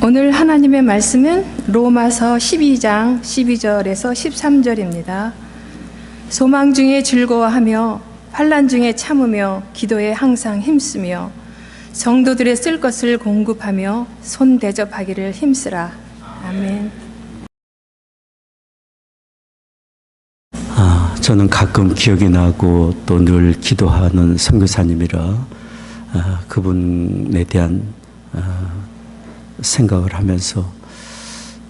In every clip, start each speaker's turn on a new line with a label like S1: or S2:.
S1: 오늘 하나님의 말씀은 로마서 12장 12절에서 13절입니다. 소망 중에 즐거워하며 환난 중에 참으며 기도에 항상 힘쓰며 성도들의 쓸 것을 공급하며 손 대접하기를 힘쓰라. 아멘.
S2: 저는 가끔 기억이 나고 또 늘 기도하는 선교사님이라 그분에 대한 생각을 하면서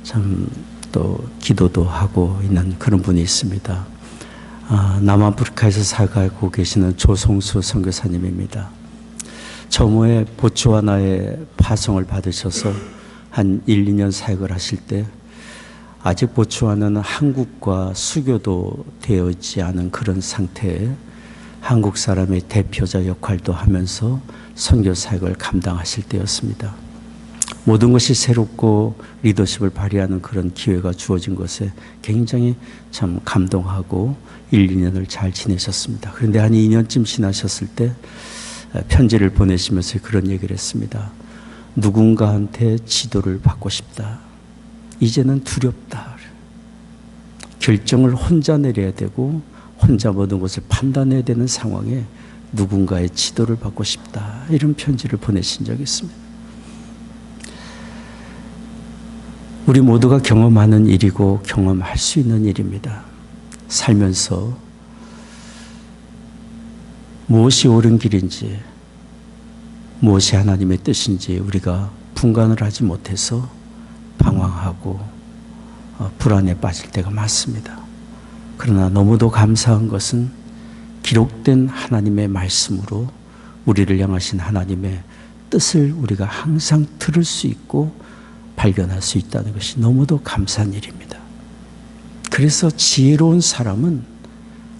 S2: 참 또 기도도 하고 있는 그런 분이 있습니다. 남아프리카에서 살고 계시는 조성수 선교사님입니다. 저모에 보츠와나에 파송을 받으셔서 한 1, 2년 사역을 하실 때 아직 보츠와나는 한국과 수교도 되어 있지 않은 그런 상태에 한국 사람의 대표자 역할도 하면서 선교 사역을 감당하실 때였습니다. 모든 것이 새롭고 리더십을 발휘하는 그런 기회가 주어진 것에 굉장히 참 감동하고 1, 2년을 잘 지내셨습니다. 그런데 한 2년쯤 지나셨을 때 편지를 보내시면서 그런 얘기를 했습니다. 누군가한테 지도를 받고 싶다. 이제는 두렵다. 결정을 혼자 내려야 되고 혼자 모든 것을 판단해야 되는 상황에 누군가의 지도를 받고 싶다. 이런 편지를 보내신 적이 있습니다. 우리 모두가 경험하는 일이고 경험할 수 있는 일입니다. 살면서 무엇이 옳은 길인지 무엇이 하나님의 뜻인지 우리가 분간을 하지 못해서 방황하고 불안에 빠질 때가 많습니다. 그러나 너무도 감사한 것은 기록된 하나님의 말씀으로 우리를 향하신 하나님의 뜻을 우리가 항상 들을 수 있고 발견할 수 있다는 것이 너무도 감사한 일입니다. 그래서 지혜로운 사람은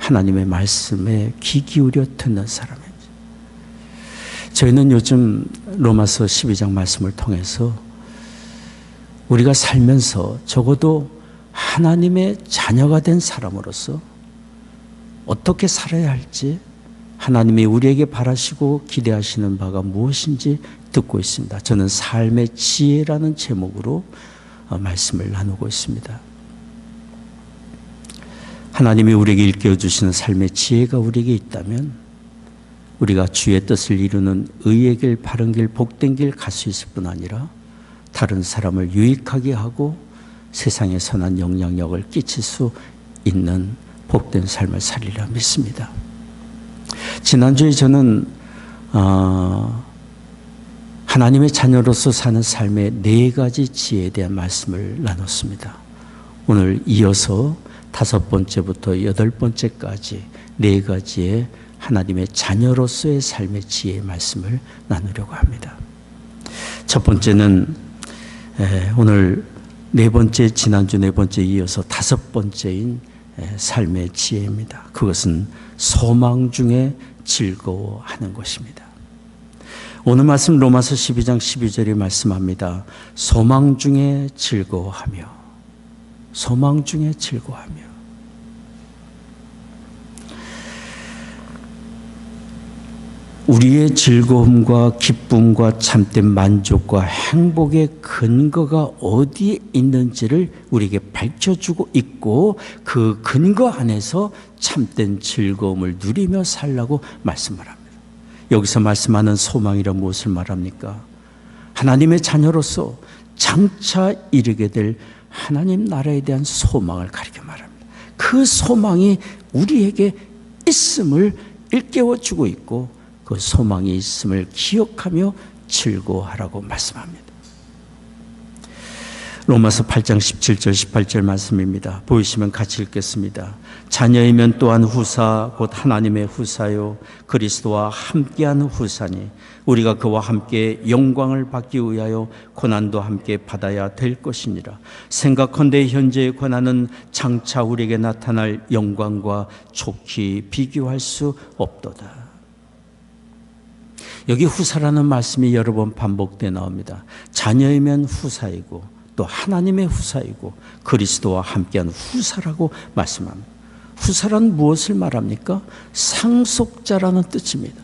S2: 하나님의 말씀에 귀 기울여 듣는 사람입니다. 저희는 요즘 로마서 12장 말씀을 통해서 우리가 살면서 적어도 하나님의 자녀가 된 사람으로서 어떻게 살아야 할지 하나님이 우리에게 바라시고 기대하시는 바가 무엇인지 듣고 있습니다. 저는 삶의 지혜라는 제목으로 말씀을 나누고 있습니다. 하나님이 우리에게 일깨워주시는 삶의 지혜가 우리에게 있다면 우리가 주의 뜻을 이루는 의의 길, 바른 길, 복된 길 갈 수 있을 뿐 아니라 다른 사람을 유익하게 하고 세상에 선한 영향력을 끼칠 수 있는 복된 삶을 살리라 믿습니다. 지난주에 저는 하나님의 자녀로서 사는 삶의 4가지 지혜에 대한 말씀을 나눴습니다. 오늘 이어서 5번째부터 8번째까지 4가지의 하나님의 자녀로서의 삶의 지혜의 말씀을 나누려고 합니다. 첫 번째는 오늘 4번째, 지난주 4번째 이어서 5번째인 삶의 지혜입니다. 그것은 소망 중에 즐거워하는 것입니다. 오늘 말씀 로마서 12장 12절이 말씀합니다. 소망 중에 즐거워하며, 소망 중에 즐거워하며. 우리의 즐거움과 기쁨과 참된 만족과 행복의 근거가 어디에 있는지를 우리에게 밝혀주고 있고 그 근거 안에서 참된 즐거움을 누리며 살라고 말씀을 합니다. 여기서 말씀하는 소망이란 무엇을 말합니까? 하나님의 자녀로서 장차 이르게 될 하나님 나라에 대한 소망을 가리켜 말합니다. 그 소망이 우리에게 있음을 일깨워주고 있고 그 소망이 있음을 기억하며 즐거워하라고 말씀합니다. 로마서 8장 17절 18절 말씀입니다. 보이시면 같이 읽겠습니다. 자녀이면 또한 후사 곧 하나님의 후사요 그리스도와 함께한 후사니 우리가 그와 함께 영광을 받기 위하여 고난도 함께 받아야 될 것이니라. 생각컨대 현재의 고난은 장차 우리에게 나타날 영광과 좋게 비교할 수 없도다. 여기 후사라는 말씀이 여러 번 반복되어 나옵니다. 자녀이면 후사이고 또 하나님의 후사이고 그리스도와 함께한 후사라고 말씀합니다. 후사란 무엇을 말합니까? 상속자라는 뜻입니다.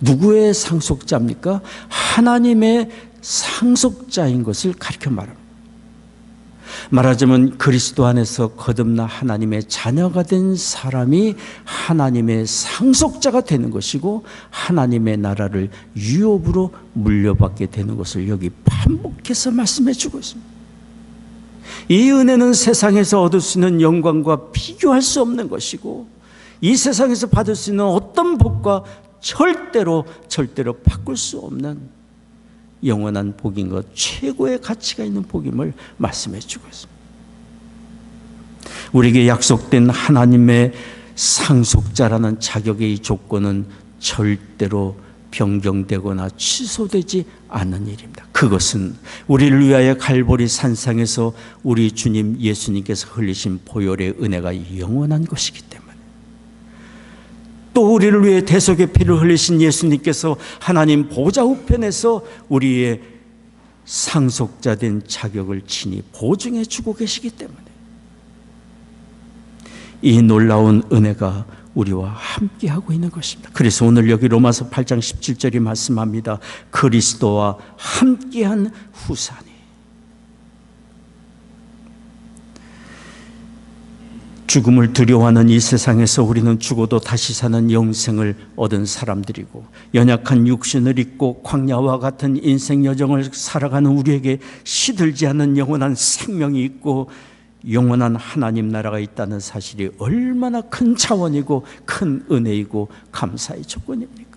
S2: 누구의 상속자입니까? 하나님의 상속자인 것을 가리켜 말합니다. 말하자면 그리스도 안에서 거듭나 하나님의 자녀가 된 사람이 하나님의 상속자가 되는 것이고 하나님의 나라를 유업으로 물려받게 되는 것을 여기 반복해서 말씀해 주고 있습니다. 이 은혜는 세상에서 얻을 수 있는 영광과 비교할 수 없는 것이고 이 세상에서 받을 수 있는 어떤 복과 절대로 바꿀 수 없는 영원한 복인 것, 최고의 가치가 있는 복임을 말씀해 주고 있습니다. 우리에게 약속된 하나님의 상속자라는 자격의 이 조건은 절대로 변경되거나 취소되지 않는 일입니다. 그것은 우리를 위하여 갈보리 산상에서 우리 주님 예수님께서 흘리신 보혈의 은혜가 영원한 것이기 때문에, 또 우리를 위해 대속의 피를 흘리신 예수님께서 하나님 보좌 우편에서 우리의 상속자 된 자격을 친히 보증해 주고 계시기 때문에 이 놀라운 은혜가 우리와 함께하고 있는 것입니다. 그래서 오늘 여기 로마서 8장 17절이 말씀합니다. 그리스도와 함께한 후사니. 죽음을 두려워하는 이 세상에서 우리는 죽어도 다시 사는 영생을 얻은 사람들이고, 연약한 육신을 입고 광야와 같은 인생 여정을 살아가는 우리에게 시들지 않는 영원한 생명이 있고 영원한 하나님 나라가 있다는 사실이 얼마나 큰 자원이고 큰 은혜이고 감사의 조건입니까?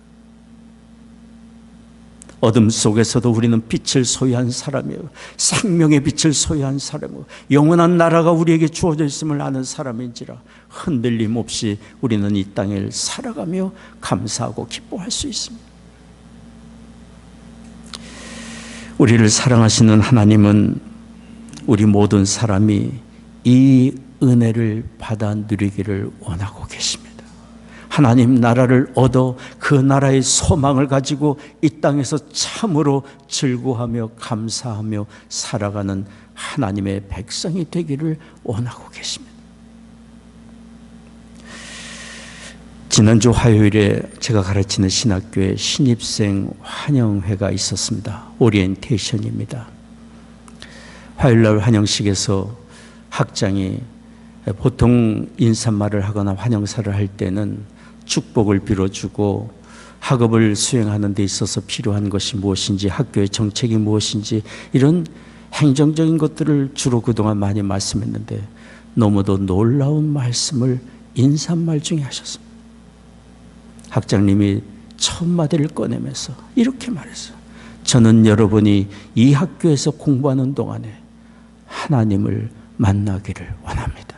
S2: 어둠 속에서도 우리는 빛을 소유한 사람이에요. 생명의 빛을 소유한 사람이고 영원한 나라가 우리에게 주어져 있음을 아는 사람인지라 흔들림 없이 우리는 이 땅을 살아가며 감사하고 기뻐할 수 있습니다. 우리를 사랑하시는 하나님은 우리 모든 사람이 이 은혜를 받아 누리기를 원하고 계십니다. 하나님 나라를 얻어 그 나라의 소망을 가지고 이 땅에서 참으로 즐거워하며 감사하며 살아가는 하나님의 백성이 되기를 원하고 계십니다. 지난주 화요일에 제가 가르치는 신학교에 신입생 환영회가 있었습니다. 오리엔테이션입니다. 화요일날 환영식에서 학장이 보통 인사말을 하거나 환영사를 할 때는 축복을 빌어주고 학업을 수행하는 데 있어서 필요한 것이 무엇인지, 학교의 정책이 무엇인지 이런 행정적인 것들을 주로 그동안 많이 말씀했는데 너무도 놀라운 말씀을 인사말 중에 하셨습니다. 학장님이 첫 마디를 꺼내면서 이렇게 말했어요. 저는 여러분이 이 학교에서 공부하는 동안에 하나님을 만나기를 원합니다.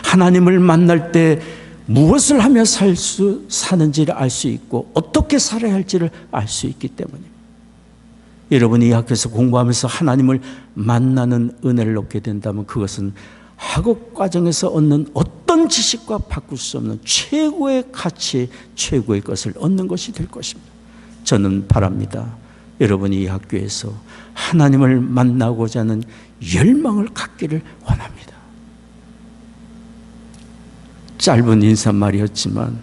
S2: 하나님을 만날 때 무엇을 하며 사는지를 알 수 있고 어떻게 살아야 할지를 알 수 있기 때문입니다. 여러분이 이 학교에서 공부하면서 하나님을 만나는 은혜를 얻게 된다면 그것은 학업 과정에서 얻는 어떤 지식과 바꿀 수 없는 최고의 가치, 최고의 것을 얻는 것이 될 것입니다. 저는 바랍니다. 여러분이 이 학교에서 하나님을 만나고자 하는 열망을 갖기를 원합니다. 짧은 인사말이었지만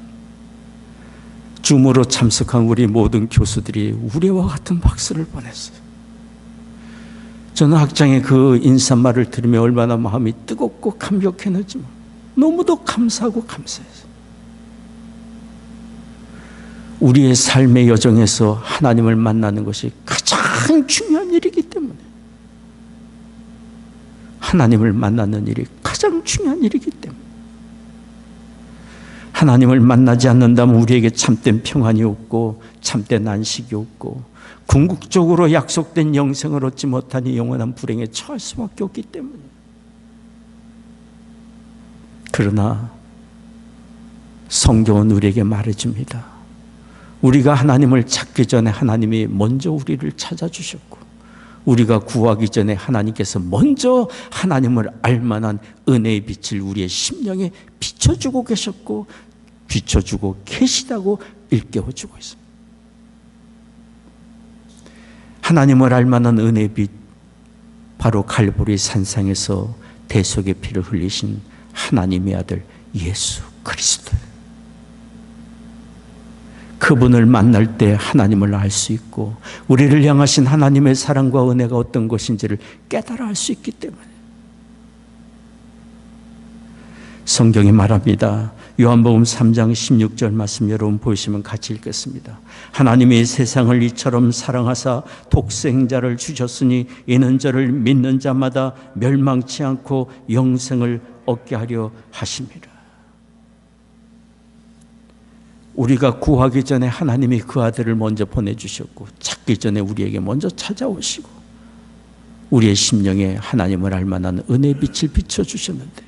S2: 줌으로 참석한 우리 모든 교수들이 우리와 같은 박수를 보냈어요. 저는 학장의 그 인사말을 들으며 얼마나 마음이 뜨겁고 감격했는지 너무도 감사하고 감사했어요. 우리의 삶의 여정에서 하나님을 만나는 것이 가장 중요한 일이기 때문에 하나님을 만나는 일이 가장 중요한 일이기 때문에 하나님을 만나지 않는다면 우리에게 참된 평안이 없고 참된 안식이 없고 궁극적으로 약속된 영생을 얻지 못하니 영원한 불행에 처할 수밖에 없기 때문에. 그러나 성경은 우리에게 말해줍니다. 우리가 하나님을 찾기 전에 하나님이 먼저 우리를 찾아주셨고 우리가 구하기 전에 하나님께서 먼저 하나님을 알만한 은혜의 빛을 우리의 심령에 비춰주고 계셨고 비춰주고 계시다고 일깨워주고 있습니다. 하나님을 알만한 은혜의 빛, 바로 갈보리 산상에서 대속의 피를 흘리신 하나님의 아들 예수 그리스도. 그분을 만날 때 하나님을 알 수 있고 우리를 향하신 하나님의 사랑과 은혜가 어떤 것인지를 깨달아 알 수 있기 때문에 성경이 말합니다. 요한복음 3장 16절 말씀 여러분 보시면 같이 읽겠습니다. 하나님이 세상을 이처럼 사랑하사 독생자를 주셨으니 이는 저를 믿는 자마다 멸망치 않고 영생을 얻게 하려 하심이라. 우리가 구하기 전에 하나님이 그 아들을 먼저 보내주셨고 찾기 전에 우리에게 먼저 찾아오시고 우리의 심령에 하나님을 알 만한 은혜의 빛을 비춰주셨는데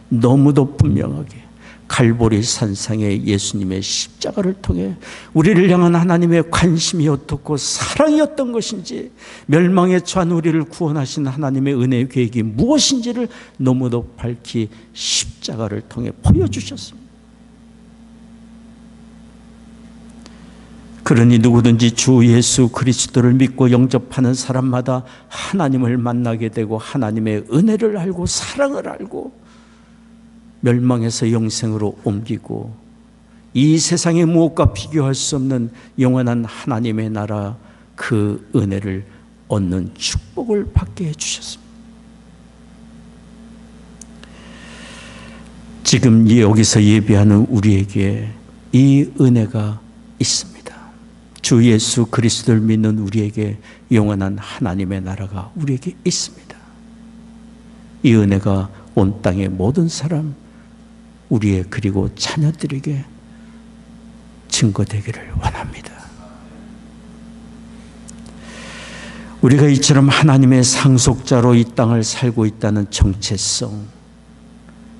S2: 너무도 분명하게 갈보리 산상의 예수님의 십자가를 통해 우리를 향한 하나님의 관심이 어떻고 사랑이 어떤 것인지 멸망에 처한 우리를 구원하신 하나님의 은혜의 계획이 무엇인지를 너무도 밝히 십자가를 통해 보여주셨습니다. 그러니 누구든지 주 예수 그리스도를 믿고 영접하는 사람마다 하나님을 만나게 되고 하나님의 은혜를 알고 사랑을 알고 멸망에서 영생으로 옮기고 이 세상의 무엇과 비교할 수 없는 영원한 하나님의 나라 그 은혜를 얻는 축복을 받게 해주셨습니다. 지금 여기서 예배하는 우리에게 이 은혜가 있습니다. 주 예수 그리스도를 믿는 우리에게 영원한 하나님의 나라가 우리에게 있습니다. 이 은혜가 온 땅의 모든 사람 우리의 그리고 자녀들에게 증거되기를 원합니다. 우리가 이처럼 하나님의 상속자로 이 땅을 살고 있다는 정체성,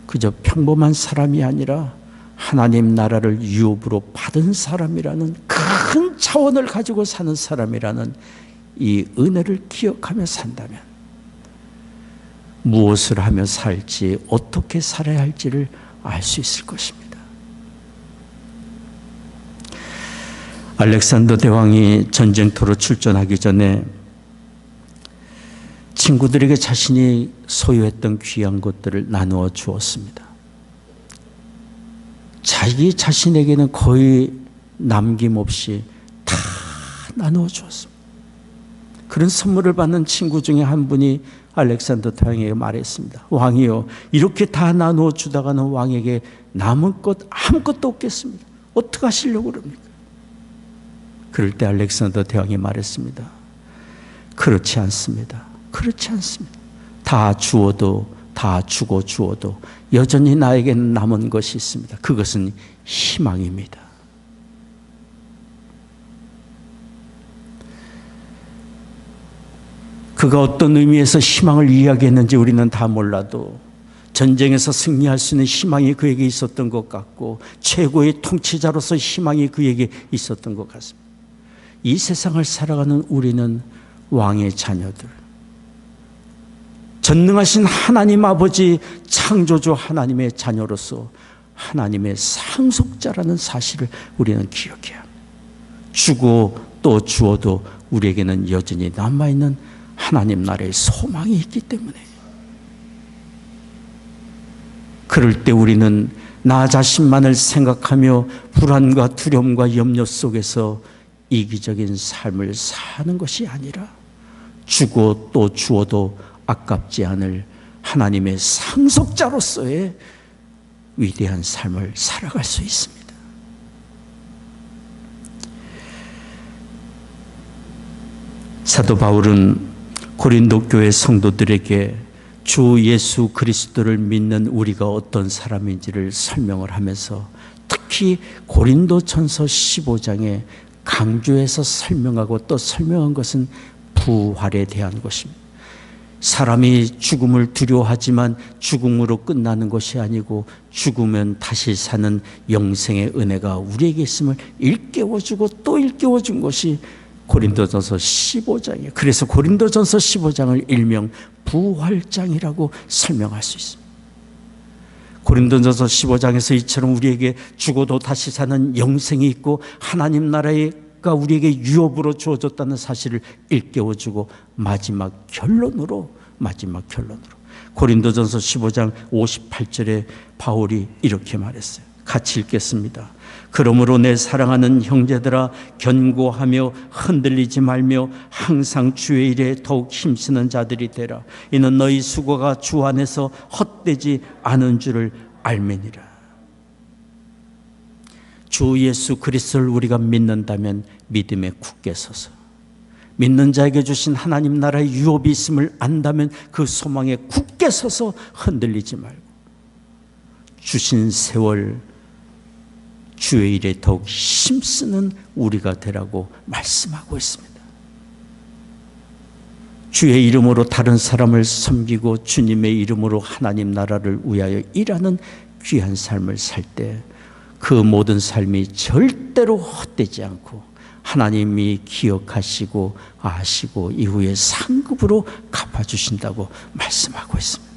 S2: 그저 평범한 사람이 아니라 하나님 나라를 유업으로 받은 사람이라는 큰 차원을 가지고 사는 사람이라는 이 은혜를 기억하며 산다면 무엇을 하며 살지 어떻게 살아야 할지를 알 수 있을 것입니다. 알렉산더 대왕이 전쟁터로 출전하기 전에 친구들에게 자신이 소유했던 귀한 것들을 나누어 주었습니다. 자기 자신에게는 거의 남김없이 다 나누어 주었습니다. 그런 선물을 받는 친구 중에 한 분이 알렉산더 대왕에게 말했습니다. 왕이요, 이렇게 다 나누어 주다가는 왕에게 남은 것 아무것도 없겠습니다. 어떻게 하시려고 그럽니까? 그럴 때 알렉산더 대왕이 말했습니다. 그렇지 않습니다. 그렇지 않습니다. 다 주어도 다 주고 주어도 여전히 나에게는 남은 것이 있습니다. 그것은 희망입니다. 그가 어떤 의미에서 희망을 이야기했는지 우리는 다 몰라도 전쟁에서 승리할 수 있는 희망이 그에게 있었던 것 같고 최고의 통치자로서 희망이 그에게 있었던 것 같습니다. 이 세상을 살아가는 우리는 왕의 자녀들, 전능하신 하나님 아버지 창조주 하나님의 자녀로서 하나님의 상속자라는 사실을 우리는 기억해야 합니다. 주고 또 주어도 우리에게는 여전히 남아있는 하나님 나라의 소망이 있기 때문에 그럴 때 우리는 나 자신만을 생각하며 불안과 두려움과 염려 속에서 이기적인 삶을 사는 것이 아니라 주고 또 주어도 아깝지 않을 하나님의 상속자로서의 위대한 삶을 살아갈 수 있습니다. 사도 바울은 고린도 교회 성도들에게 주 예수 그리스도를 믿는 우리가 어떤 사람인지를 설명을 하면서 특히 고린도전서 15장에 강조해서 설명하고 또 설명한 것은 부활에 대한 것입니다. 사람이 죽음을 두려워하지만 죽음으로 끝나는 것이 아니고 죽으면 다시 사는 영생의 은혜가 우리에게 있음을 일깨워주고 또 일깨워준 것이 고린도전서 15장이에요. 그래서 고린도전서 15장을 일명 부활장이라고 설명할 수 있습니다. 고린도전서 15장에서 이처럼 우리에게 죽어도 다시 사는 영생이 있고 하나님 나라가 우리에게 유업으로 주어졌다는 사실을 일깨워주고 마지막 결론으로 고린도전서 15장 58절에 바울이 이렇게 말했어요. 같이 읽겠습니다. 그러므로 내 사랑하는 형제들아, 견고하며 흔들리지 말며 항상 주의 일에 더욱 힘쓰는 자들이 되라. 이는 너희 수고가 주 안에서 헛되지 않은 줄을 알매니라. 주 예수 그리스도를 우리가 믿는다면 믿음에 굳게 서서, 믿는 자에게 주신 하나님 나라의 유업이 있음을 안다면 그 소망에 굳게 서서 흔들리지 말고 주신 세월 주의 일에 더욱 힘쓰는 우리가 되라고 말씀하고 있습니다. 주의 이름으로 다른 사람을 섬기고 주님의 이름으로 하나님 나라를 위하여 일하는 귀한 삶을 살 때 그 모든 삶이 절대로 헛되지 않고 하나님이 기억하시고 아시고 이후에 상급으로 갚아주신다고 말씀하고 있습니다.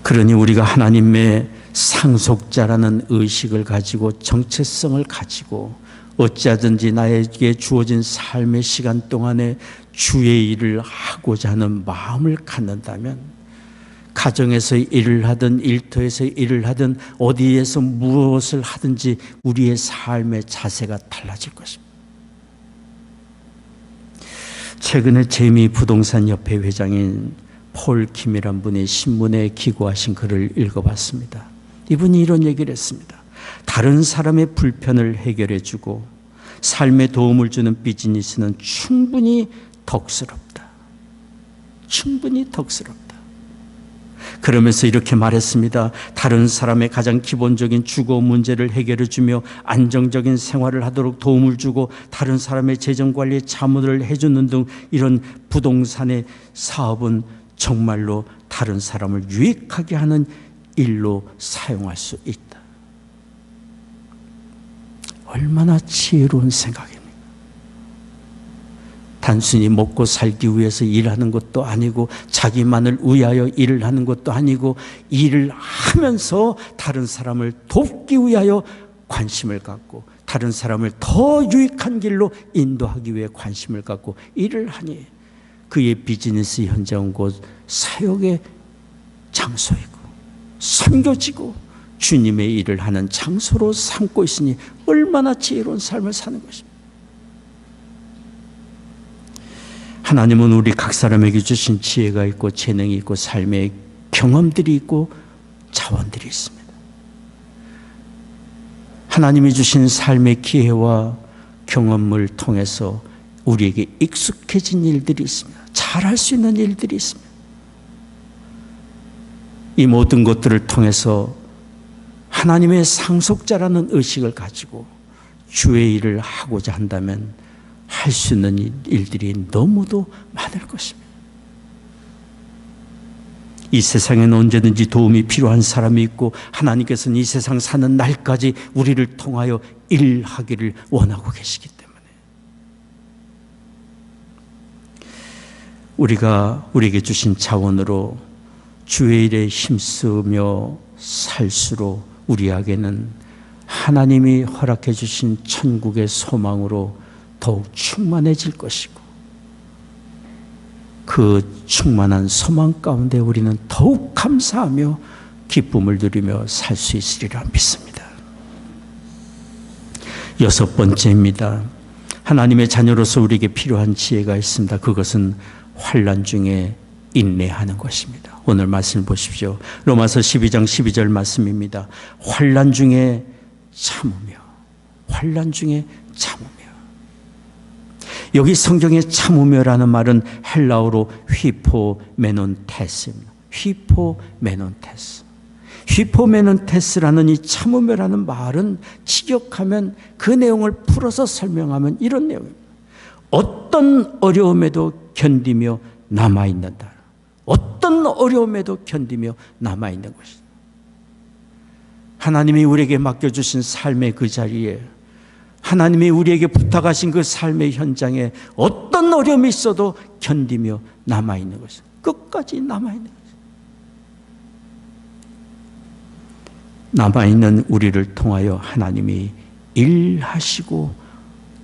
S2: 그러니 우리가 하나님의 상속자라는 의식을 가지고 정체성을 가지고 어찌하든지 나에게 주어진 삶의 시간 동안에 주의 일을 하고자 하는 마음을 갖는다면 가정에서 일을 하든 일터에서 일을 하든 어디에서 무엇을 하든지 우리의 삶의 자세가 달라질 것입니다. 최근에 재미 부동산 협회 회장인 폴 킴이란 분이 신문에 기고하신 글을 읽어봤습니다. 이분이 이런 얘기를 했습니다. 다른 사람의 불편을 해결해주고 삶에 도움을 주는 비즈니스는 충분히 덕스럽다. 충분히 덕스럽다. 그러면서 이렇게 말했습니다. 다른 사람의 가장 기본적인 주거 문제를 해결해주며 안정적인 생활을 하도록 도움을 주고 다른 사람의 재정관리에 자문을 해주는 등 이런 부동산의 사업은 정말로 다른 사람을 유익하게 하는 일로 사용할 수 있다. 얼마나 지혜로운 생각입니까? 단순히 먹고 살기 위해서 일하는 것도 아니고 자기만을 위하여 일을 하는 것도 아니고 일을 하면서 다른 사람을 돕기 위하여 관심을 갖고 다른 사람을 더 유익한 길로 인도하기 위해 관심을 갖고 일을 하니 그의 비즈니스 현장은 곧 사역의 장소이고 섬겨지고 주님의 일을 하는 장소로 삼고 있으니 얼마나 지혜로운 삶을 사는 것입니다. 하나님은 우리 각 사람에게 주신 지혜가 있고 재능이 있고 삶의 경험들이 있고 자원들이 있습니다. 하나님이 주신 삶의 기회와 경험을 통해서 우리에게 익숙해진 일들이 있습니다. 잘할 수 있는 일들이 있습니다. 이 모든 것들을 통해서 하나님의 상속자라는 의식을 가지고 주의 일을 하고자 한다면 할 수 있는 일들이 너무도 많을 것입니다. 이 세상에는 언제든지 도움이 필요한 사람이 있고 하나님께서는 이 세상 사는 날까지 우리를 통하여 일하기를 원하고 계시기 때문에 우리가 우리에게 주신 자원으로 주의 일에 힘쓰며 살수록 우리에게는 하나님이 허락해 주신 천국의 소망으로 더욱 충만해질 것이고 그 충만한 소망 가운데 우리는 더욱 감사하며 기쁨을 누리며 살 수 있으리라 믿습니다. 여섯 번째입니다. 하나님의 자녀로서 우리에게 필요한 지혜가 있습니다. 그것은 환난 중에 인내하는 것입니다. 오늘 말씀을 보십시오. 로마서 12장 12절 말씀입니다. 환난 중에 참으며 환난 중에 참으며 여기 성경에 참으며라는 말은 헬라어로 휘포메논테스입니다. 휘포메논테스. 휘포메논테스라는 이 참으며라는 말은 직역하면 그 내용을 풀어서 설명하면 이런 내용입니다. 어떤 어려움에도 견디며 남아있는다. 어떤 어려움에도 견디며 남아있는 것이다. 하나님이 우리에게 맡겨주신 삶의 그 자리에 하나님이 우리에게 부탁하신 그 삶의 현장에 어떤 어려움이 있어도 견디며 남아있는 것이다. 끝까지 남아있는 것이다. 남아있는 우리를 통하여 하나님이 일하시고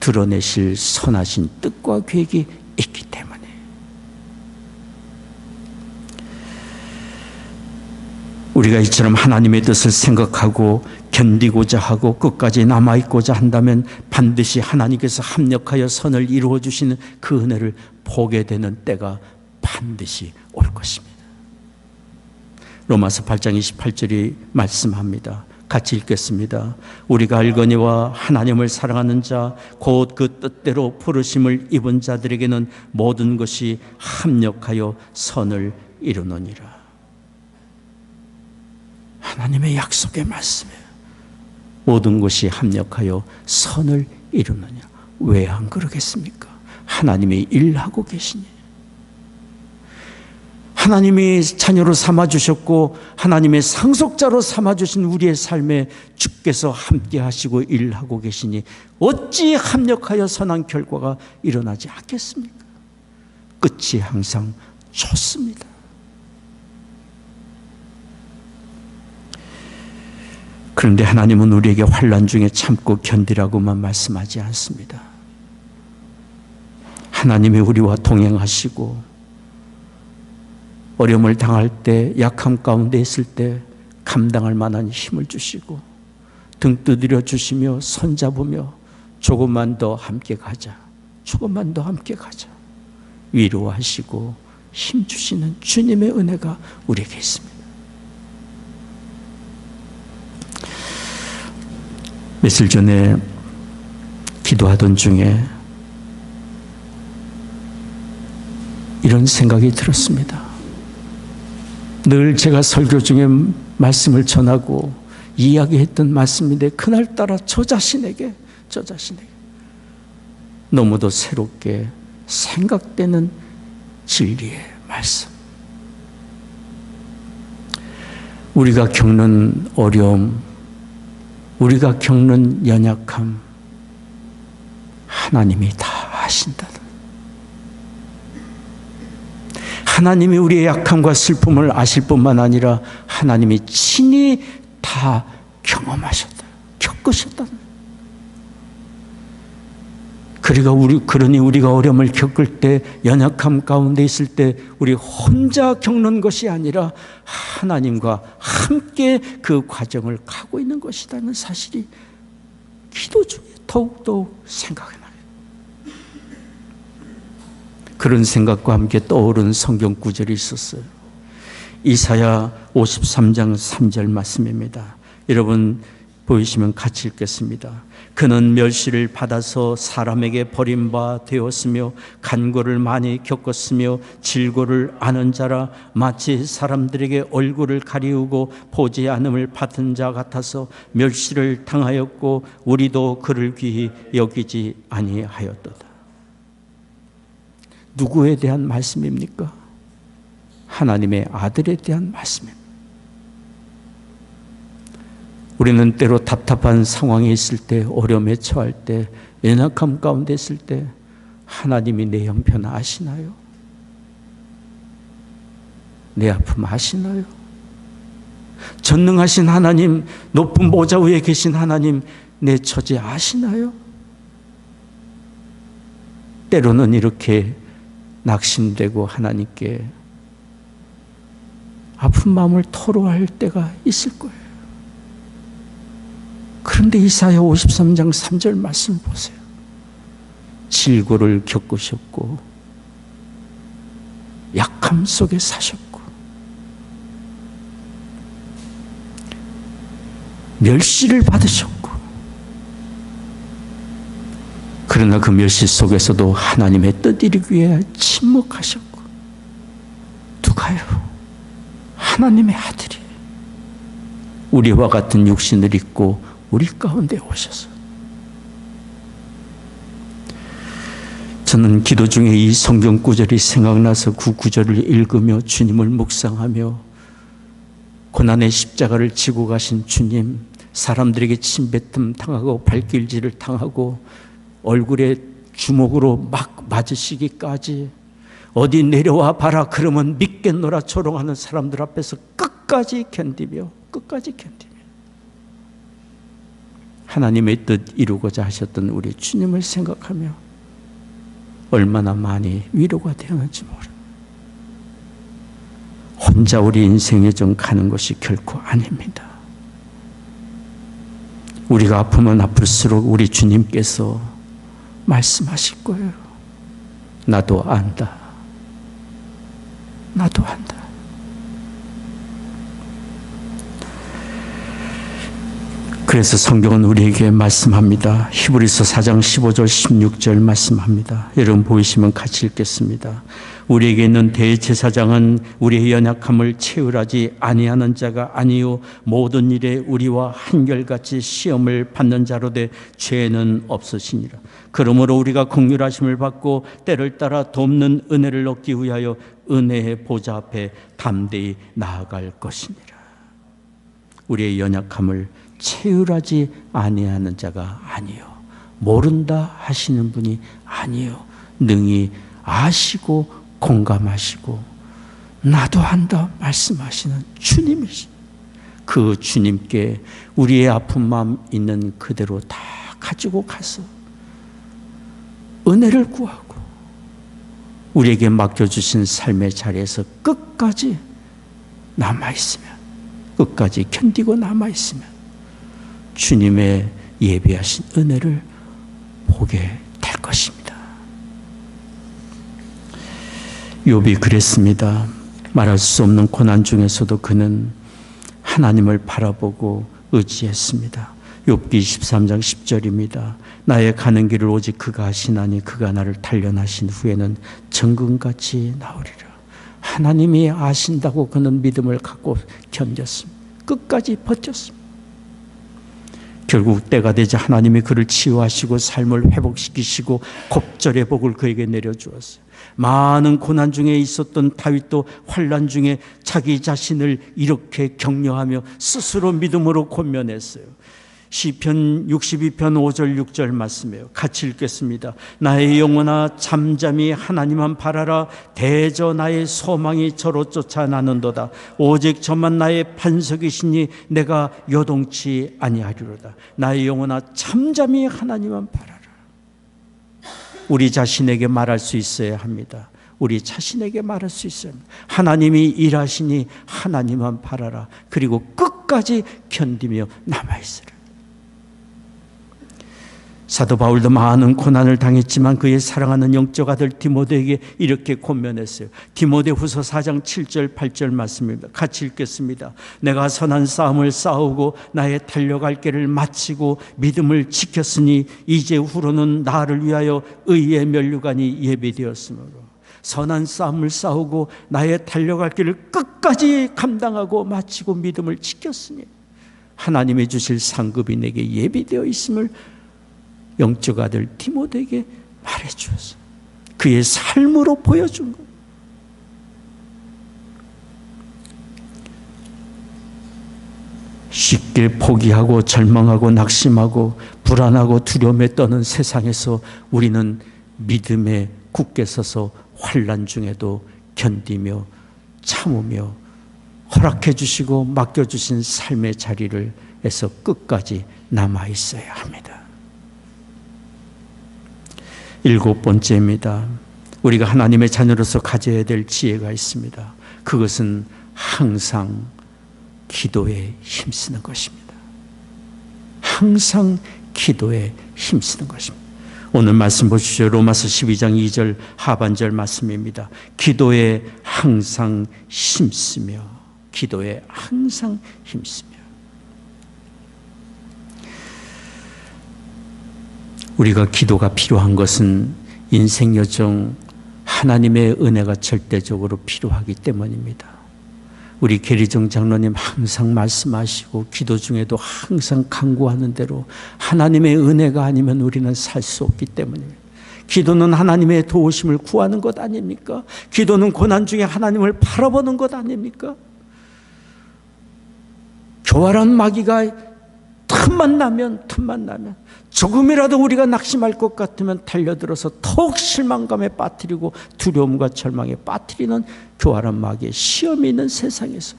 S2: 드러내실 선하신 뜻과 계획이 있기 때문에 우리가 이처럼 하나님의 뜻을 생각하고 견디고자 하고 끝까지 남아있고자 한다면 반드시 하나님께서 합력하여 선을 이루어 주시는 그 은혜를 보게 되는 때가 반드시 올 것입니다. 로마서 8장 28절이 말씀합니다. 같이 읽겠습니다. 우리가 알거니와 하나님을 사랑하는 자 곧 그 뜻대로 부르심을 입은 자들에게는 모든 것이 합력하여 선을 이루느니라. 하나님의 약속의 말씀이에요. 모든 것이 합력하여 선을 이루느냐. 왜 안 그러겠습니까? 하나님이 일하고 계시니. 하나님이 자녀로 삼아주셨고 하나님의 상속자로 삼아주신 우리의 삶에 주께서 함께 하시고 일하고 계시니 어찌 합력하여 선한 결과가 일어나지 않겠습니까? 끝이 항상 좋습니다. 그런데 하나님은 우리에게 환난 중에 참고 견디라고만 말씀하지 않습니다. 하나님이 우리와 동행하시고 어려움을 당할 때, 약함 가운데 있을 때 감당할 만한 힘을 주시고 등 두드려 주시며 손잡으며 조금만 더 함께 가자, 조금만 더 함께 가자 위로하시고 힘 주시는 주님의 은혜가 우리에게 있습니다. 며칠 전에 기도하던 중에 이런 생각이 들었습니다. 늘 제가 설교 중에 말씀을 전하고 이야기했던 말씀인데 그날따라 저 자신에게 너무도 새롭게 생각되는 진리의 말씀. 우리가 겪는 어려움, 우리가 겪는 연약함, 하나님이 다 아신다는, 하나님이 우리의 약함과 슬픔을 아실 뿐만 아니라 하나님이 친히 다 경험하셨다, 겪으셨다. 그러니 우리가 어려움을 겪을 때, 연약함 가운데 있을 때 우리 혼자 겪는 것이 아니라 하나님과 함께 그 과정을 가고 있는 것이라는 사실이 기도 중에 더욱더욱 생각이 나요. 그런 생각과 함께 떠오른 성경 구절이 있었어요. 이사야 53장 3절 말씀입니다. 여러분 보이시면 같이 읽겠습니다. 그는 멸시를 받아서 사람에게 버림바 되었으며 간고를 많이 겪었으며 질고를 아는 자라 마치 사람들에게 얼굴을 가리우고 보지 않음을 받은 자 같아서 멸시를 당하였고 우리도 그를 귀히 여기지 아니하였도다. 누구에 대한 말씀입니까? 하나님의 아들에 대한 말씀입니다. 우리는 때로 답답한 상황에 있을 때, 어려움에 처할 때, 연약함 가운데 있을 때 하나님이 내 형편 아시나요? 내 아픔 아시나요? 전능하신 하나님, 높은 보좌 위에 계신 하나님, 내 처지 아시나요? 때로는 이렇게 낙심되고 하나님께 아픈 마음을 토로할 때가 있을 거예요. 그런데 이사야 53장 3절 말씀 보세요. 질고를 겪으셨고 약함 속에 사셨고 멸시를 받으셨고, 그러나 그 멸시 속에서도 하나님의 뜻 이루기 위해 침묵하셨고, 누가요? 하나님의 아들이 우리와 같은 육신을 입고 우리 가운데 오셔서. 저는 기도 중에 이 성경 구절이 생각나서 그 구절을 읽으며 주님을 묵상하며, 고난의 십자가를 지고 가신 주님, 사람들에게 침뱉음 당하고 발길질을 당하고 얼굴에 주먹으로 막 맞으시기까지, 어디 내려와 봐라 그러면 믿겠노라 조롱하는 사람들 앞에서 끝까지 견디며 하나님의 뜻 이루고자 하셨던 우리 주님을 생각하며 얼마나 많이 위로가 되었는지 모릅니다. 혼자 우리 인생에 좀 가는 것이 결코 아닙니다. 우리가 아프면 아플수록 우리 주님께서 말씀하실 거예요. 나도 안다. 나도 안다. 그래서 성경은 우리에게 말씀합니다. 히브리서 4장 15절 16절 말씀합니다. 여러분 보이시면 같이 읽겠습니다. 우리에게 있는 대제사장은 우리의 연약함을 체휼하지 아니하는 자가 아니요 모든 일에 우리와 한결같이 시험을 받는 자로 돼 죄는 없으시니라. 그러므로 우리가 긍휼하심을 받고 때를 따라 돕는 은혜를 얻기 위하여 은혜의 보좌 앞에 담대히 나아갈 것이니라. 우리의 연약함을 체휼하지 아니하는 자가 아니요 모른다 하시는 분이 아니요 능히 아시고 공감하시고 나도 한다 말씀하시는 주님이시. 그 주님께 우리의 아픈 마음 있는 그대로 다 가지고 가서 은혜를 구하고 우리에게 맡겨주신 삶의 자리에서 끝까지 남아있으면, 끝까지 견디고 남아있으면 주님의 예비하신 은혜를 보게 될 것입니다. 욥이 그랬습니다. 말할 수 없는 고난 중에서도 그는 하나님을 바라보고 의지했습니다. 욥기 23장 10절입니다. 나의 가는 길을 오직 그가 하시나니 그가 나를 단련하신 후에는 정금같이 나오리라. 하나님이 아신다고 그는 믿음을 갖고 견뎠습니다. 끝까지 버텼습니다. 결국 때가 되자 하나님이 그를 치유하시고 삶을 회복시키시고 곱절의 복을 그에게 내려주었어요. 많은 고난 중에 있었던 다윗도 환난 중에 자기 자신을 이렇게 격려하며 스스로 믿음으로 권면했어요. 시편 62편 5절 6절 말씀이에요. 같이 읽겠습니다. 나의 영혼아 잠잠히 하나님만 바라라. 대저 나의 소망이 저로 쫓아나는도다. 오직 저만 나의 반석이시니 내가 요동치 아니하리로다. 나의 영혼아 잠잠히 하나님만 바라라. 우리 자신에게 말할 수 있어야 합니다. 우리 자신에게 말할 수 있어야 합니다. 하나님이 일하시니 하나님만 바라라. 그리고 끝까지 견디며 남아있으라. 사도 바울도 많은 고난을 당했지만 그의 사랑하는 영적 아들 디모데에게 이렇게 권면했어요. 디모데후서 4장 7절 8절 말씀입니다. 같이 읽겠습니다. 내가 선한 싸움을 싸우고 나의 달려갈 길을 마치고 믿음을 지켰으니 이제 후로는 나를 위하여 의의 면류관이 예비되었으므로. 선한 싸움을 싸우고 나의 달려갈 길을 끝까지 감당하고 마치고 믿음을 지켰으니 하나님이 주실 상급이 내게 예비되어 있음을 영적 아들 디모데에게 말해주었어요. 그의 삶으로 보여준 거예요. 쉽게 포기하고 절망하고 낙심하고 불안하고 두려움에 떠는 세상에서 우리는 믿음에 굳게 서서 환난 중에도 견디며 참으며 허락해 주시고 맡겨주신 삶의 자리를 에서 끝까지 남아 있어야 합니다. 7번째입니다. 우리가 하나님의 자녀로서 가져야 될 지혜가 있습니다. 그것은 항상 기도에 힘쓰는 것입니다. 항상 기도에 힘쓰는 것입니다. 오늘 말씀 보시죠. 로마서 12장 2절 하반절 말씀입니다. 기도에 항상 힘쓰며, 기도에 항상 힘쓰며. 우리가 기도가 필요한 것은 인생 여정 하나님의 은혜가 절대적으로 필요하기 때문입니다. 우리 계리정 장로님 항상 말씀하시고 기도 중에도 항상 간구하는 대로 하나님의 은혜가 아니면 우리는 살 수 없기 때문입니다. 기도는 하나님의 도우심을 구하는 것 아닙니까? 기도는 고난 중에 하나님을 바라보는 것 아닙니까? 교활한 마귀가 틈만 나면 조금이라도 우리가 낙심할 것 같으면 달려들어서 더욱 실망감에 빠뜨리고 두려움과 절망에 빠뜨리는 교활한 마귀의 시험이 있는 세상에서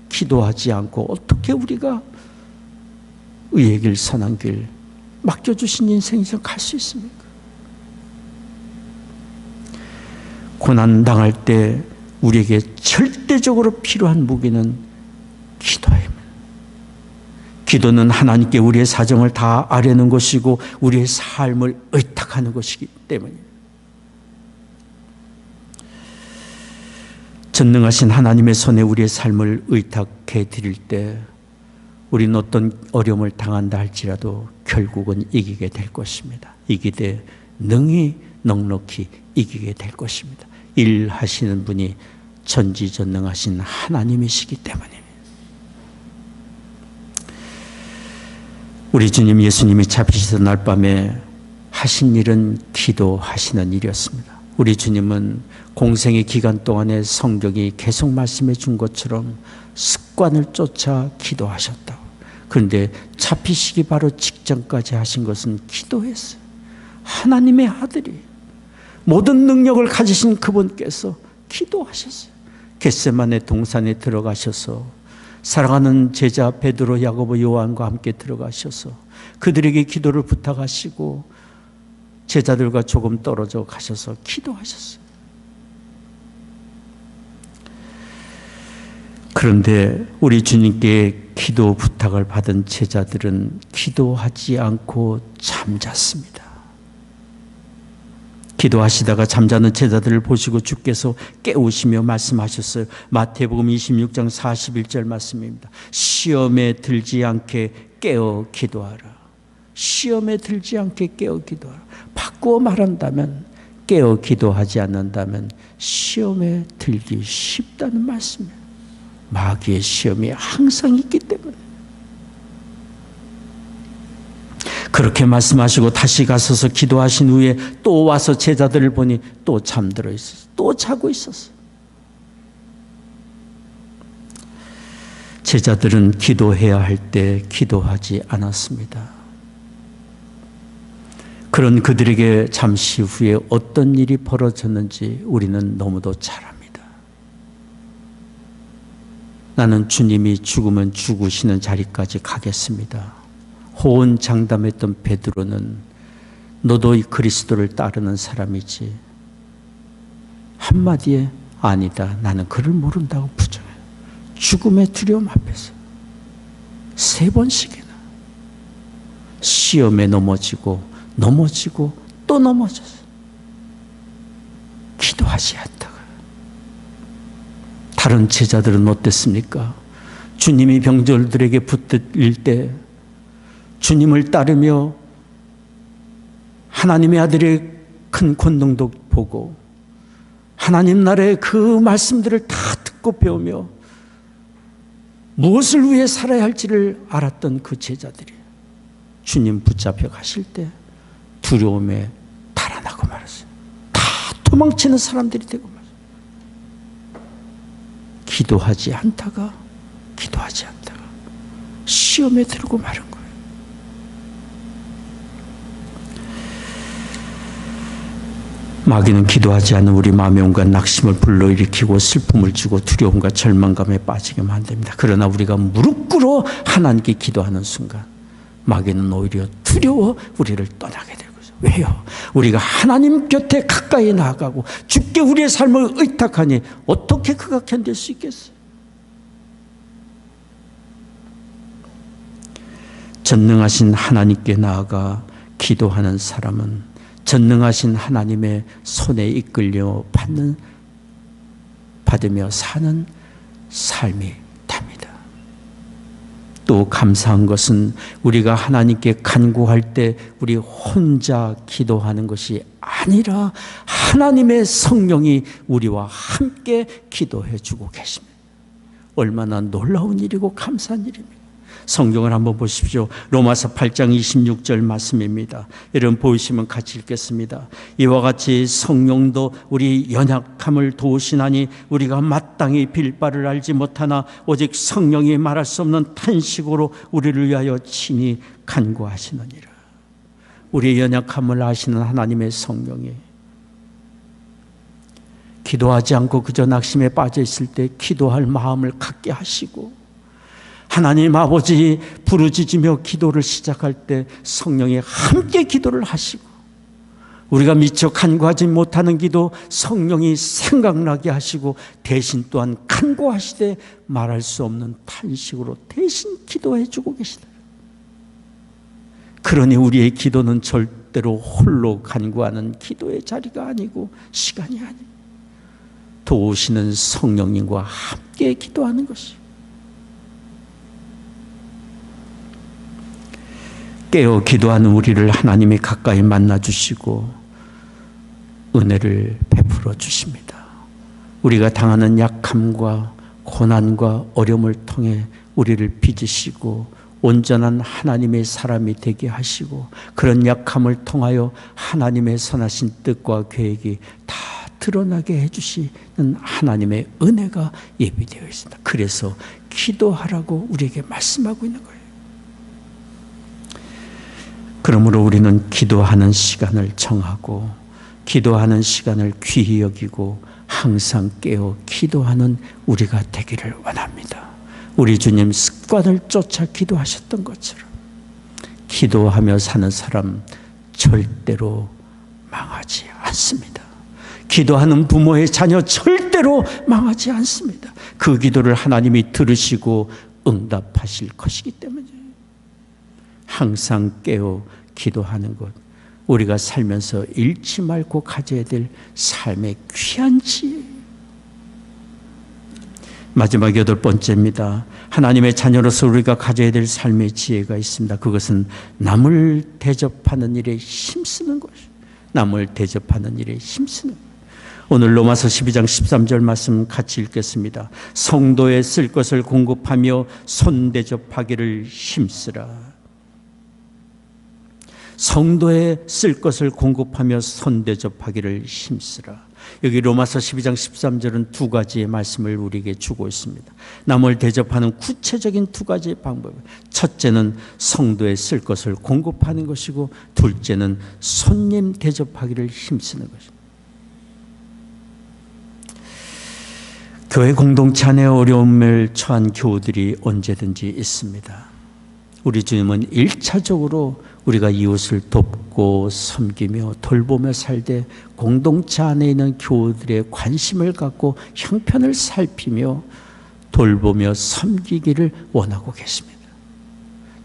S2: 기도하지 않고 어떻게 우리가 의의 길, 선한 길 맡겨주신 인생에서 갈 수 있습니까? 고난 당할 때 우리에게 절대 절대적으로 필요한 무기는 기도입니다. 기도는 하나님께 우리의 사정을 다 아뢰는 것이고 우리의 삶을 의탁하는 것이기 때문입니다. 전능하신 하나님의 손에 우리의 삶을 의탁해 드릴 때 우리는 어떤 어려움을 당한다 할지라도 결국은 이기게 될 것입니다. 이기되 능히 넉넉히 이기게 될 것입니다. 일하시는 분이 전지전능하신 하나님이시기 때문입니다. 우리 주님 예수님이 잡히시던 날 밤에 하신 일은 기도하시는 일이었습니다. 우리 주님은 공생의 기간 동안에 성경이 계속 말씀해 준 것처럼 습관을 쫓아 기도하셨다. 그런데 잡히시기 바로 직전까지 하신 것은 기도했어요. 하나님의 아들이 모든 능력을 가지신 그분께서 기도하셨어요. 겟세마네 동산에 들어가셔서 사랑하는 제자 베드로, 야고보, 요한과 함께 들어가셔서 그들에게 기도를 부탁하시고 제자들과 조금 떨어져 가셔서 기도하셨어요. 그런데 우리 주님께 기도 부탁을 받은 제자들은 기도하지 않고 잠잤습니다. 기도하시다가 잠자는 제자들을 보시고 주께서 깨우시며 말씀하셨어요. 마태복음 26장 41절 말씀입니다. 시험에 들지 않게 깨어 기도하라. 시험에 들지 않게 깨어 기도하라. 바꾸어 말한다면 깨어 기도하지 않는다면 시험에 들기 쉽다는 말씀이에요. 마귀의 시험이 항상 있기 때문에. 그렇게 말씀하시고 다시 가셔서 기도하신 후에 또 와서 제자들을 보니 또 잠들어 있었어요. 또 자고 있었어요. 제자들은 기도해야 할 때 기도하지 않았습니다. 그런 그들에게 잠시 후에 어떤 일이 벌어졌는지 우리는 너무도 잘 압니다. 나는 주님이 죽으면 죽으시는 자리까지 가겠습니다. 호언장담했던 베드로는 너도 이 그리스도를 따르는 사람이지. 한마디에 아니다. 나는 그를 모른다고 부정해요. 죽음의 두려움 앞에서 3번씩이나 시험에 넘어지고 또 넘어졌어요. 기도하지 않다가. 다른 제자들은 어땠습니까? 주님이 병졸들에게 붙들릴 때 주님을 따르며 하나님의 아들의 큰 권능도 보고 하나님 나라의 그 말씀들을 다 듣고 배우며 무엇을 위해 살아야 할지를 알았던 그 제자들이 주님 붙잡혀 가실 때 두려움에 달아나고 말았어요. 다 도망치는 사람들이 되고 말았어요. 기도하지 않다가 시험에 들고 마른 거예요. 마귀는 기도하지 않는 우리 마음에 온갖 낙심을 불러일으키고 슬픔을 주고 두려움과 절망감에 빠지게 만듭니다. 그러나 우리가 무릎 꿇어 하나님께 기도하는 순간 마귀는 오히려 두려워 우리를 떠나게 되고 있어요. 왜요? 우리가 하나님 곁에 가까이 나아가고 주께 우리의 삶을 의탁하니 어떻게 그가 견딜 수 있겠어요? 전능하신 하나님께 나아가 기도하는 사람은 전능하신 하나님의 손에 이끌려 받으며 사는 삶이 됩니다. 또 감사한 것은 우리가 하나님께 간구할 때 우리 혼자 기도하는 것이 아니라 하나님의 성령이 우리와 함께 기도해 주고 계십니다. 얼마나 놀라운 일이고 감사한 일입니다. 성경을 한번 보십시오. 로마서 8장 26절 말씀입니다. 여러분 보이시면 같이 읽겠습니다. 이와 같이 성령도 우리 연약함을 도우시나니 우리가 마땅히 빌 바를 알지 못하나 오직 성령이 말할 수 없는 탄식으로 우리를 위하여 친히 간구하시느니라. 우리의 연약함을 아시는 하나님의 성령이 기도하지 않고 그저 낙심에 빠져 있을 때 기도할 마음을 갖게 하시고 하나님 아버지 부르짖으며 기도를 시작할 때 성령이 함께 기도를 하시고 우리가 미처 간구하지 못하는 기도 성령이 생각나게 하시고 대신 또한 간구하시되 말할 수 없는 탄식으로 대신 기도해 주고 계시다. 그러니 우리의 기도는 절대로 홀로 간구하는 기도의 자리가 아니고 시간이 아니고 도우시는 성령님과 함께 기도하는 것이요. 깨어 기도하는 우리를 하나님이 가까이 만나주시고 은혜를 베풀어 주십니다. 우리가 당하는 약함과 고난과 어려움을 통해 우리를 빚으시고 온전한 하나님의 사람이 되게 하시고 그런 약함을 통하여 하나님의 선하신 뜻과 계획이 다 드러나게 해주시는 하나님의 은혜가 예비되어 있습니다. 그래서 기도하라고 우리에게 말씀하고 있는 거예요. 그러므로 우리는 기도하는 시간을 정하고 기도하는 시간을 귀히 여기고 항상 깨어 기도하는 우리가 되기를 원합니다. 우리 주님 습관을 쫓아 기도하셨던 것처럼 기도하며 사는 사람 절대로 망하지 않습니다. 기도하는 부모의 자녀 절대로 망하지 않습니다. 그 기도를 하나님이 들으시고 응답하실 것이기 때문이에요. 항상 깨어 기도하는 것, 우리가 살면서 잃지 말고 가져야 될 삶의 귀한 지혜예요. 마지막 8번째입니다. 하나님의 자녀로서 우리가 가져야 될 삶의 지혜가 있습니다. 그것은 남을 대접하는 일에 힘쓰는 것이에요. 남을 대접하는 일에 힘쓰는 것. 오늘 로마서 12장 13절 말씀 같이 읽겠습니다. 성도에 쓸 것을 공급하며 손대접하기를 힘쓰라. 성도에 쓸 것을 공급하며 손대접하기를 힘쓰라. 여기 로마서 12장 13절은 두 가지의 말씀을 우리에게 주고 있습니다. 남을 대접하는 구체적인 두 가지의 방법. 첫째는 성도에 쓸 것을 공급하는 것이고 둘째는 손님 대접하기를 힘쓰는 것입니다. 교회 공동체 안에 어려움을 처한 교우들이 언제든지 있습니다. 우리 주님은 1차적으로 우리가 이웃을 돕고 섬기며 돌보며 살되 공동체 안에 있는 교우들의 관심을 갖고 형편을 살피며 돌보며 섬기기를 원하고 계십니다.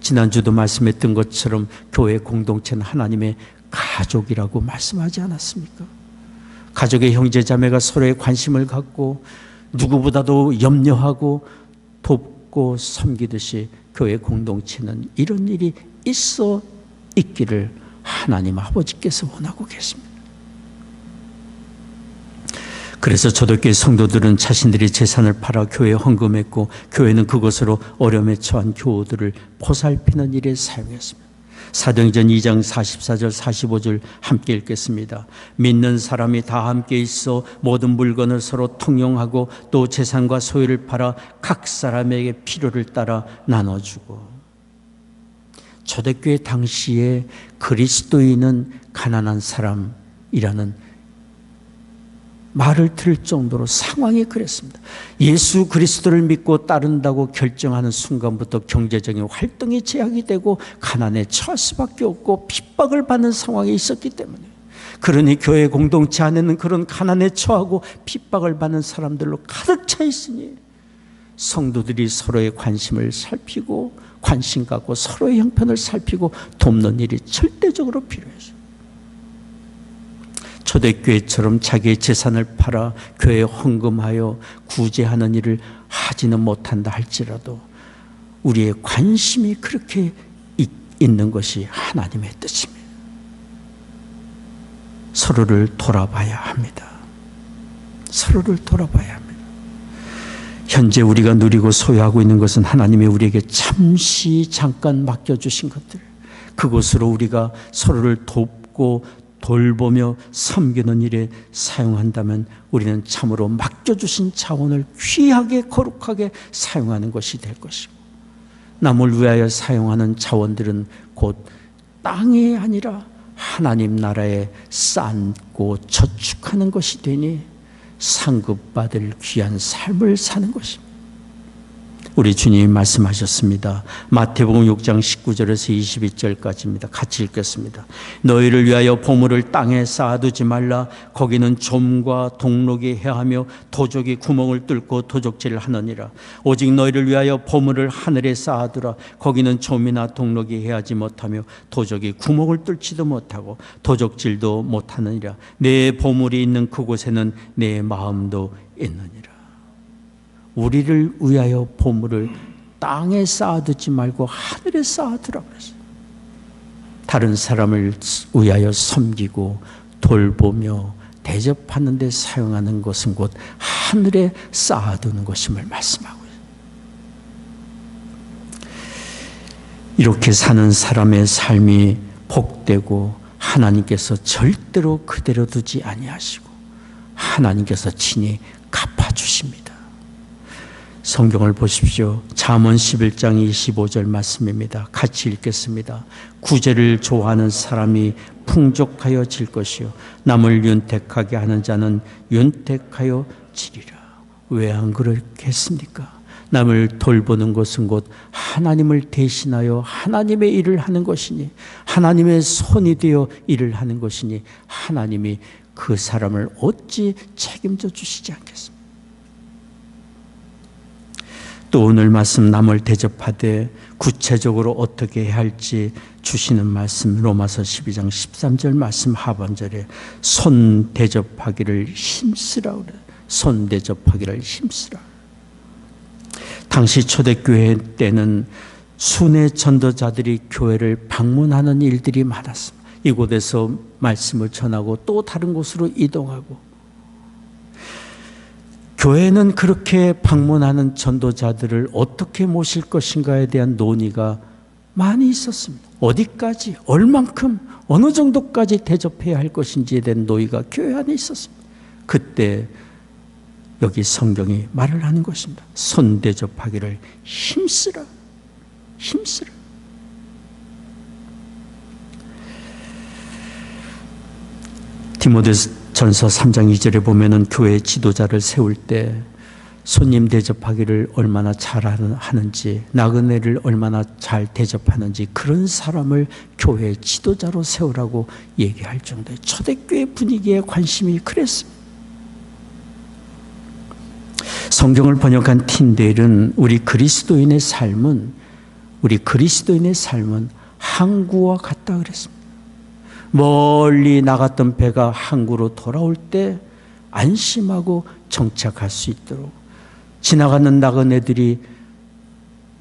S2: 지난주도 말씀했던 것처럼 교회 공동체는 하나님의 가족이라고 말씀하지 않았습니까? 가족의 형제자매가 서로의 관심을 갖고 누구보다도 염려하고 돕고 섬기듯이 교회 공동체는 이런 일이 있어 있기를 하나님 아버지께서 원하고 계십니다. 그래서 초대교회 성도들은 자신들이 재산을 팔아 교회에 헌금했고 교회는 그것으로 어려움에 처한 교우들을 보살피는 일에 사용했습니다. 사도행전 2장 44절 45절 함께 읽겠습니다. 믿는 사람이 다 함께 있어 모든 물건을 서로 통용하고 또 재산과 소유를 팔아 각 사람에게 필요를 따라 나눠주고. 초대교회 당시에 그리스도인은 가난한 사람이라는 말을 들을 정도로 상황이 그랬습니다. 예수 그리스도를 믿고 따른다고 결정하는 순간부터 경제적인 활동이 제약이 되고 가난에 처할 수밖에 없고 핍박을 받는 상황이 있었기 때문에, 그러니 교회 공동체 안에는 그런 가난에 처하고 핍박을 받는 사람들로 가득 차 있으니 성도들이 서로의 관심을 살피고 관심 갖고 서로의 형편을 살피고 돕는 일이 절대적으로 필요해요. 초대교회처럼 자기의 재산을 팔아 교회에 헌금하여 구제하는 일을 하지는 못한다 할지라도 우리의 관심이 그렇게 있는 것이 하나님의 뜻입니다. 서로를 돌아봐야 합니다. 서로를 돌아봐야 합니다. 현재 우리가 누리고 소유하고 있는 것은 하나님이 우리에게 잠깐 맡겨주신 것들, 그것으로 우리가 서로를 돕고 돌보며 섬기는 일에 사용한다면 우리는 참으로 맡겨주신 자원을 귀하게 거룩하게 사용하는 것이 될 것이고, 남을 위하여 사용하는 자원들은 곧 땅이 아니라 하나님 나라에 쌓고 저축하는 것이 되니 상급받을 귀한 삶을 사는 것입니다. 우리 주님이 말씀하셨습니다. 마태복음 6장 19절에서 22절까지입니다. 같이 읽겠습니다. 너희를 위하여 보물을 땅에 쌓아두지 말라. 거기는 좀과 동록이 해하며 도적이 구멍을 뚫고 도적질을 하느니라. 오직 너희를 위하여 보물을 하늘에 쌓아두라. 거기는 좀이나 동록이 해하지 못하며 도적이 구멍을 뚫지도 못하고 도적질도 못하느니라. 내 보물이 있는 그곳에는 내 마음도 있느니라. 우리를 위하여 보물을 땅에 쌓아두지 말고 하늘에 쌓아두라고 그랬어요. 다른 사람을 위하여 섬기고 돌보며 대접하는 데 사용하는 것은 곧 하늘에 쌓아두는 것임을 말씀하고 있어요. 이렇게 사는 사람의 삶이 복되고 하나님께서 절대로 그대로 두지 아니하시고 하나님께서 친히 갚아주십니다. 성경을 보십시오. 잠언 11장 25절 말씀입니다. 같이 읽겠습니다. 구제를 좋아하는 사람이 풍족하여 질 것이요 남을 윤택하게 하는 자는 윤택하여 지리라. 왜 안 그렇겠습니까? 남을 돌보는 것은 곧 하나님을 대신하여 하나님의 일을 하는 것이니 하나님의 손이 되어 일을 하는 것이니 하나님이 그 사람을 어찌 책임져 주시지 않겠습니까? 또 오늘 말씀 남을 대접하되 구체적으로 어떻게 해야 할지 주시는 말씀 로마서 12장 13절 말씀 하반절에 손 대접하기를 힘쓰라 그래. 손 대접하기를 힘쓰라. 당시 초대교회 때는 순회 전도자들이 교회를 방문하는 일들이 많았습니다. 이곳에서 말씀을 전하고 또 다른 곳으로 이동하고 교회는 그렇게 방문하는 전도자들을 어떻게 모실 것인가에 대한 논의가 많이 있었습니다. 어디까지, 얼만큼, 어느 정도까지 대접해야 할 것인지에 대한 논의가 교회 안에 있었습니다. 그때 여기 성경이 말을 하는 것입니다. 손 대접하기를 힘쓰라. 힘쓰라. 디모데전서 3장 2절에 보면은 교회 지도자를 세울 때 손님 대접하기를 얼마나 잘 하는지, 나그네를 얼마나 잘 대접하는지 그런 사람을 교회 지도자로 세우라고 얘기할 정도의 초대교회 분위기에 관심이 그랬습니다. 성경을 번역한 틴데일은 우리 그리스도인의 삶은 항구와 같다 그랬습니다. 멀리 나갔던 배가 항구로 돌아올 때 안심하고 정착할 수 있도록 지나가는 나그네들이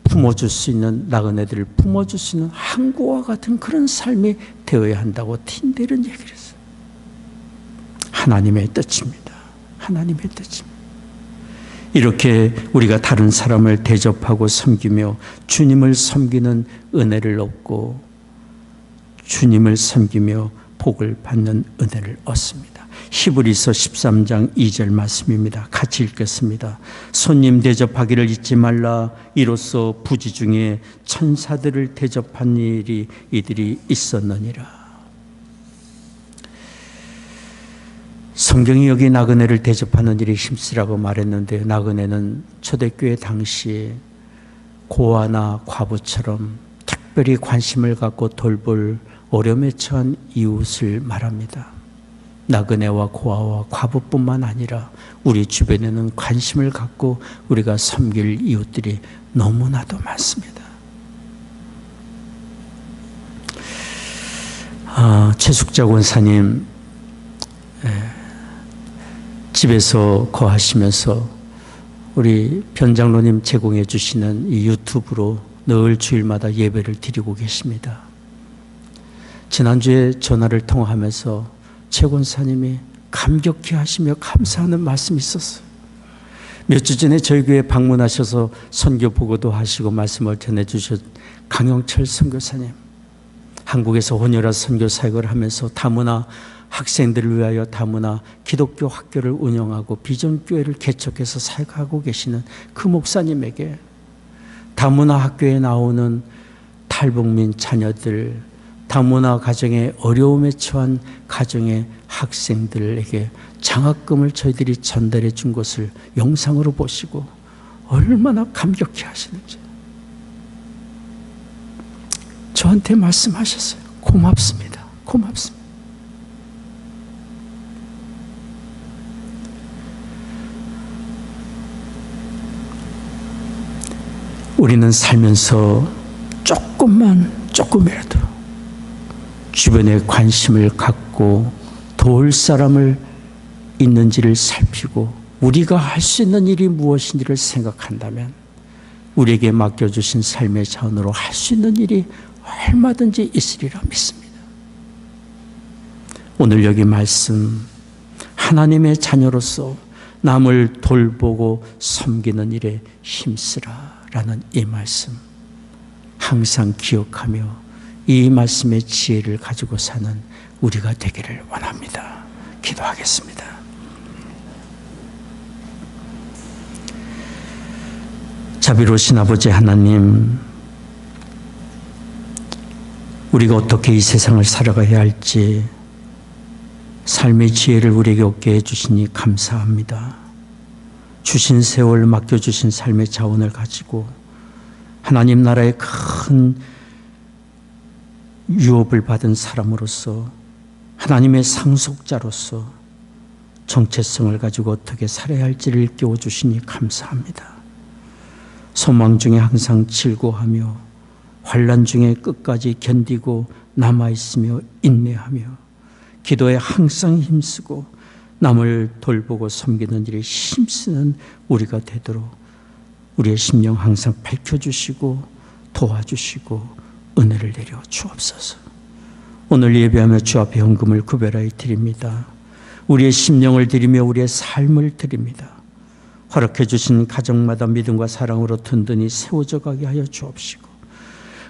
S2: 품어줄 수 있는 나그네들을 품어줄 수 있는 항구와 같은 그런 삶이 되어야 한다고 틴데일은 얘기를 했어요. 하나님의 뜻입니다. 하나님의 뜻입니다. 이렇게 우리가 다른 사람을 대접하고 섬기며 주님을 섬기는 은혜를 얻고 주님을 섬기며 복을 받는 은혜를 얻습니다. 히브리서 13장 2절 말씀입니다. 같이 읽겠습니다. 손님 대접하기를 잊지 말라. 이로써 부지 중에 천사들을 대접한 일이 이들이 있었느니라. 성경이 여기 나그네를 대접하는 일에 힘쓰라고 말했는데 나그네는 초대교회 당시 고아나 과부처럼 특별히 관심을 갖고 돌볼 어려움에 처한 이웃을 말합니다. 나그네와 고아와 과부뿐만 아니라 우리 주변에는 관심을 갖고 우리가 섬길 이웃들이 너무나도 많습니다. 최숙자 권사님 집에서 거하시면서 우리 변장로님 제공해 주시는 이 유튜브로 늘 주일마다 예배를 드리고 계십니다. 지난주에 전화를 통화하면서 최 권사님이 감격해 하시며 감사하는 말씀이 있었어요. 몇 주 전에 저희 교회 방문하셔서 선교 보고도 하시고 말씀을 전해주신 강영철 선교사님, 한국에서 혼혈화 선교 사역을 하면서 다문화 학생들을 위하여 다문화 기독교 학교를 운영하고 비전교회를 개척해서 사역하고 계시는 그 목사님에게 다문화 학교에 나오는 탈북민 자녀들, 다문화 가정의 어려움에 처한 가정의 학생들에게 장학금을 저희들이 전달해 준 것을 영상으로 보시고 얼마나 감격해 하시는지 저한테 말씀하셨어요. 고맙습니다. 고맙습니다. 우리는 살면서 조금이라도 주변에 관심을 갖고 도울 사람을 있는지를 살피고 우리가 할 수 있는 일이 무엇인지를 생각한다면 우리에게 맡겨주신 삶의 자원으로 할 수 있는 일이 얼마든지 있으리라 믿습니다. 오늘 여기 말씀, 하나님의 자녀로서 남을 돌보고 섬기는 일에 힘쓰라 라는 이 말씀, 항상 기억하며 이 말씀의 지혜를 가지고 사는 우리가 되기를 원합니다. 기도하겠습니다. 자비로우신 아버지 하나님, 우리가 어떻게 이 세상을 살아가야 할지 삶의 지혜를 우리에게 얻게 해주시니 감사합니다. 주신 세월, 맡겨주신 삶의 자원을 가지고 하나님 나라의 큰 유업을 받은 사람으로서, 하나님의 상속자로서 정체성을 가지고 어떻게 살아야 할지를 일깨워 주시니 감사합니다. 소망 중에 항상 즐거워하며 환난 중에 끝까지 견디고 남아있으며 인내하며 기도에 항상 힘쓰고 남을 돌보고 섬기는 일에 힘쓰는 우리가 되도록 우리의 심령 항상 밝혀주시고 도와주시고 은혜를 내려 주옵소서. 오늘 예배하며 주 앞에 헌금을 구별하여 드립니다. 우리의 심령을 드리며 우리의 삶을 드립니다. 허락해 주신 가정마다 믿음과 사랑으로 든든히 세워져 가게 하여 주옵시고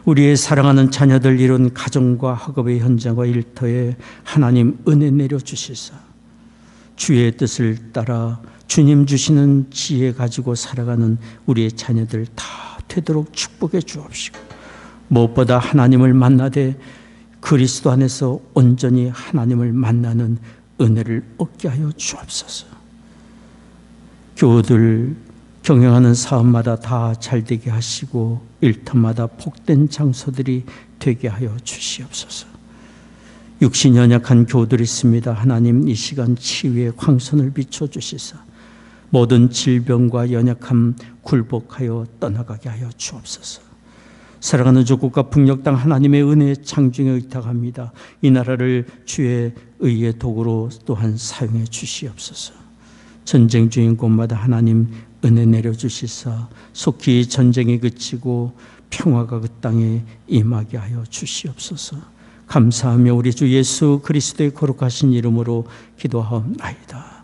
S2: 우리의 사랑하는 자녀들 이룬 가정과 학업의 현장과 일터에 하나님 은혜 내려주시사 주의 뜻을 따라 주님 주시는 지혜 가지고 살아가는 우리의 자녀들 다 되도록 축복해 주옵시고 무엇보다 하나님을 만나되 그리스도 안에서 온전히 하나님을 만나는 은혜를 얻게 하여 주옵소서. 교우들 경영하는 사업마다 다 잘되게 하시고 일터마다 복된 장소들이 되게 하여 주시옵소서. 육신 연약한 교우들이 있습니다. 하나님 이 시간 치유의 광선을 비춰주시사 모든 질병과 연약함 굴복하여 떠나가게 하여 주옵소서. 사랑하는 조국과 북녘 땅 하나님의 은혜의 장중에 의탁합니다. 이 나라를 주의 의의 도구로 또한 사용해 주시옵소서. 전쟁 중인 곳마다 하나님 은혜 내려주시사 속히 전쟁이 그치고 평화가 그 땅에 임하게 하여 주시옵소서. 감사하며 우리 주 예수 그리스도의 거룩하신 이름으로 기도하옵나이다.